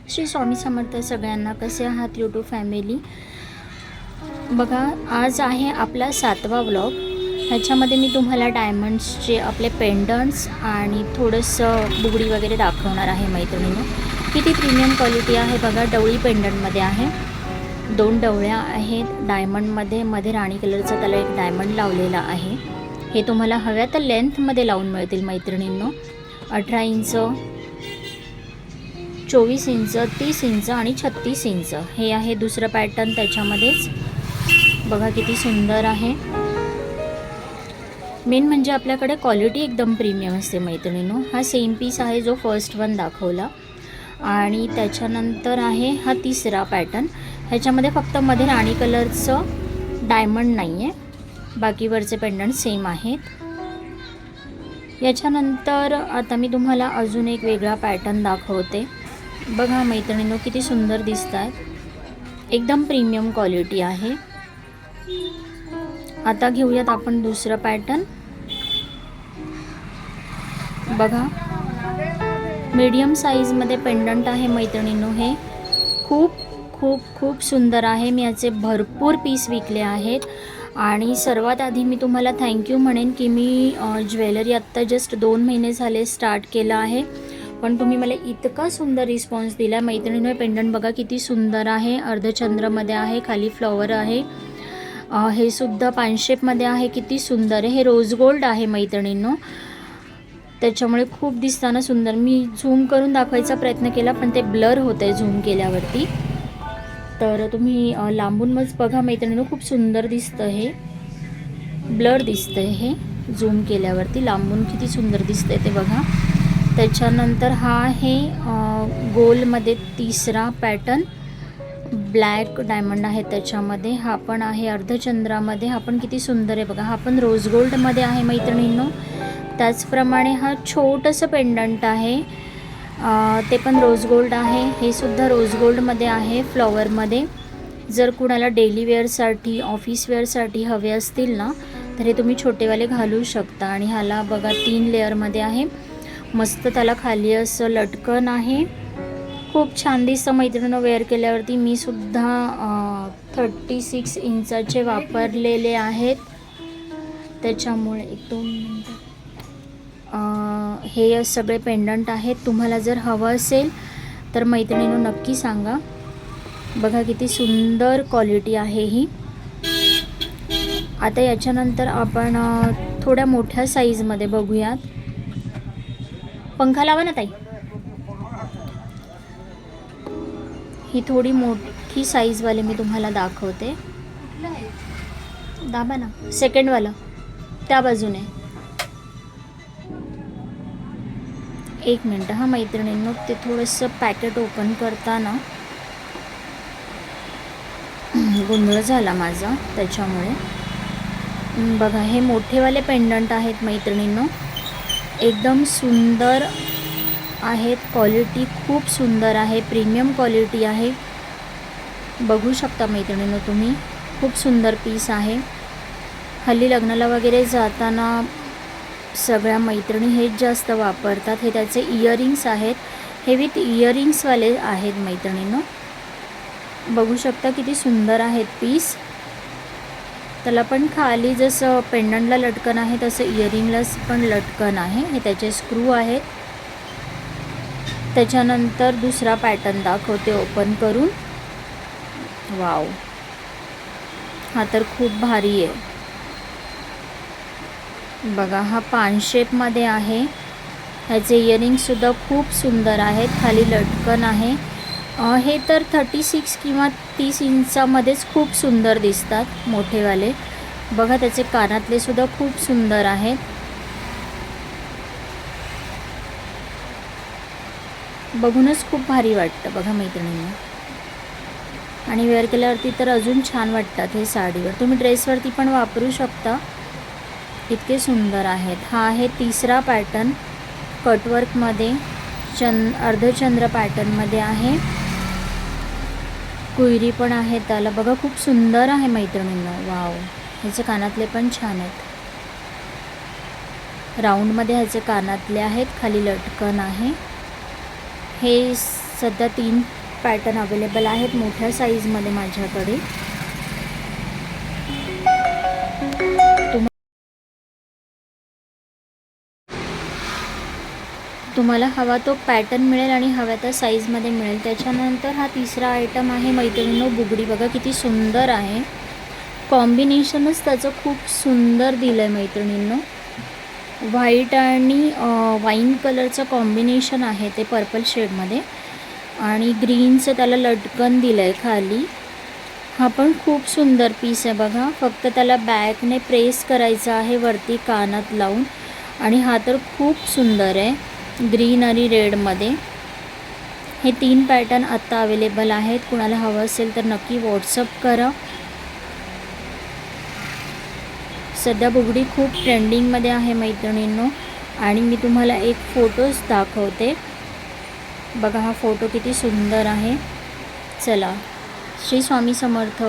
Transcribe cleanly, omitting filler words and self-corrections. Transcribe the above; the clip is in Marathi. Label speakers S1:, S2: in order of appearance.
S1: श्री स्वामी समर्थ सगळ्यांना. कसे आहात यूट्यूब फॅमिली? बघा, आज आहे आपला 7वा व्लॉग. ह्याच्यामध्ये मी तुम्हाला डायमंड्सचे आपले पेंडंट्स आणि थोडंसं बुगडी वगैरे दाखवणार आहे मैत्रिणींनो. किती प्रीमियम क्वालिटी आहे बघा. डवळी पेंडंटमध्ये आहे. 2 डवळ्या आहेत डायमंडमध्ये. मध्ये राणी कलरचा त्याला एक डायमंड लावलेला आहे. हे तुम्हाला हव्या तर लेंथमध्ये लावून मिळतील मैत्रिणींनो. 18 इंच, 24 इंच, 30 इंच आणि 36 इंच हे आहे दुसरं पॅटर्न. त्याच्यामध्येच बघा किती सुंदर आहे. मेन म्हणजे आपल्याकडे क्वालिटी एकदम प्रीमियम असते मैत्रिणींनो. हा सेम पीस आहे जो फर्स्ट वन दाखवला. आणि त्याच्यानंतर आहे हा तिसरा पॅटर्न. ह्याच्यामध्ये फक्त मध्ये राणी कलरचं डायमंड नाही आहे, बाकीवरचे पेंडंट सेम आहेत. याच्यानंतर आता मी तुम्हाला अजून एक वेगळा पॅटर्न दाखवते. बघा मैत्रिणींनो किती सुंदर दिसत आहेत. एकदम प्रीमियम क्वालिटी आहे. आता घेऊयात आपण दुसरं पॅटर्न. बघा, मीडियम साईजमध्ये पेंडंट आहे मैत्रिणींनो. हे खूप खूप खूप सुंदर आहे. मी याचे भरपूर पीस विकले आहेत. आणि सर्वात आधी मी तुम्हाला थँक्यू म्हणेन की मी ज्वेलरी आत्ता जस्ट 2 महिने झाले स्टार्ट केलं आहे, पण तुम्ही मला इतका सुंदर रिस्पॉन्स दिला मैत्रिणींनो. पेंडंट बघा किती सुंदर आहे. अर्धचंद्रमध्ये आहे, खाली फ्लॉवर आहे. हे सुद्धा पानशेपमध्ये आहे. किती सुंदर आहे. हे रोज गोल्ड आहे मैत्रिणींनो, त्याच्यामुळे खूप दिसताना सुंदर. मी झूम करून दाखवायचा प्रयत्न केला पण ते ब्लर होतं आहे झूम केल्यावरती. तर तुम्ही लांबून मग बघा मैत्रिणींनो, खूप सुंदर दिसतं. हे ब्लर दिसतं आहे हे झूम केल्यावरती. लांबून किती सुंदर दिसतं आहे ते बघा. त्याच्यानंतर हा आहे गोलमध्ये तिसरा पॅटर्न. ब्लॅक डायमंड आहे त्याच्यामध्ये. हा पण आहे अर्धचंद्रामध्ये. हा पण किती सुंदर आहे बघा. हा पण रोज गोल्डमध्ये आहे मैत्रिणींनो. त्याचप्रमाणे हा छोटंसं पेंडंट आहे, ते पण रोज गोल्ड आहे. हे सुद्धा रोज गोल्डमध्ये आहे, फ्लॉवरमध्ये. जर कुणाला डेली वेअरसाठी, ऑफिस वेअरसाठी हवे असतील ना, तर हे तुम्ही छोटेवाले घालू शकता. आणि ह्याला बघा 3 लेअरमध्ये आहे. मस्त त्याला खाली असं लटकन आहे. खूप छान दिसतं मैत्रिणींनो वेअर केल्यावरती. मी सुद्धा 36 इंचाचे वापरलेले आहेत, त्याच्यामुळे 1-2 मिनटं. हे सगळे पेंडंट आहेत. तुम्हाला जर हवं असेल तर मैत्रिणींनो नक्की सांगा. बघा किती सुंदर क्वालिटी आहे ही. आता याच्यानंतर आपण थोड्या मोठ्या साईजमध्ये बघूयात. पंखा लावा ना ताई. ही थोडी मोठी साईजवाले मी तुम्हाला दाखवते. दाबा ना, सेकंडवालं त्या बाजूने. 1 मिनटं हा मैत्रिणींनो. ते थोडंसं पॅकेट ओपन करताना गोंधळ झाला माझा, त्याच्यामुळे. बघा, हे मोठेवाले पेंडंट आहेत मैत्रिणींनो. एकदम सुंदर आहेत. क्वालिटी खूप सुंदर आहे. प्रीमियम क्वालिटी आहे. बघू शकता मैत्रिणींनो तुम्ही. खूप सुंदर पीस आहे. हल्ली लग्नाला वगैरे जाताना सगळ्या मैत्रिणी हेच जास्त वापरतात. हे त्याचे इयरिंग्स आहेत. हे विथ इयरिंग्सवाले आहेत मैत्रिणींनो. बघू शकता किती सुंदर आहेत पीस. त्याला पण खाली जसं पेंडंटला लटकन आहे तसं इयरिंगला पण लटकन आहे. हे त्याचे स्क्रू आहेत. त्याच्यानंतर दुसरा पॅटर्न दाखवते ओपन करून. वाव, हा तर खूप भारी आहे. बघा, हा पानशेपमध्ये आहे. ह्याचे इयरिंगसुद्धा खूप सुंदर आहेत. खाली लटकन आहे. हे तर 36 किंवा 30 इंचामध्येच खूप सुंदर दिसतात मोठेवाले. बघा, त्याचे कानातले सुद्धा खूप सुंदर आहेत. बघूनच खूप भारी वाटतं बघा मैत्रिणींना. आणि वेअर केल्यावरती तर अजून छान वाटतात हे साडीवर. तुम्ही ड्रेसवरती पण वापरू शकता. इतके सुंदर आहेत. हा आहे तिसरा पॅटर्न. कटवर्कमध्ये अर्धचंद्र पॅटर्नमध्ये आहे. कुयरी पण आहे त्याला. बघा, खूप सुंदर आहे मैत्रिणींनो. वाव, ह्याचे कानातले पण छान आहेत. राऊंडमध्ये ह्याचे कानातले आहेत. खाली लटकन आहे. हे सध्या पॅटर्न अवेलेबल आहेत मोठ्या साईजमध्ये माझ्याकडे. तुम्हाला हवा तो पॅटर्न मिळेल आणि हव्या त्या साईजमध्ये मिळेल. त्याच्यानंतर हा तिसरा आयटम आहे मैत्रिणींनो, बुगडी. बघा किती सुंदर आहे, कॉम्बिनेशनच त्याचं खूप सुंदर दिलं आहे मैत्रिणींनो. व्हाईट आणि वाईन कलरचं कॉम्बिनेशन आहे ते पर्पल शेडमध्ये, आणि ग्रीनचं त्याला लटकन दिलं आहे खाली. हा पण खूप सुंदर पीस आहे बघा. फक्त त्याला बॅकने प्रेस करायचं आहे वरती कानात लावून, आणि हा तर खूप सुंदर आहे ग्रीन आणि रेडमध्ये. हे 3 पॅटर्न आत्ता अवेलेबल आहेत. कुणाला हवं असेल तर नक्की व्हॉट्सअप करा. सध्या बुगडी खूप ट्रेंडिंगमध्ये आहे मैत्रिणींनो, आणि मी तुम्हाला एक फोटोज दाखवते. बघा हा फोटो किती सुंदर आहे. चला, श्री स्वामी समर्थ.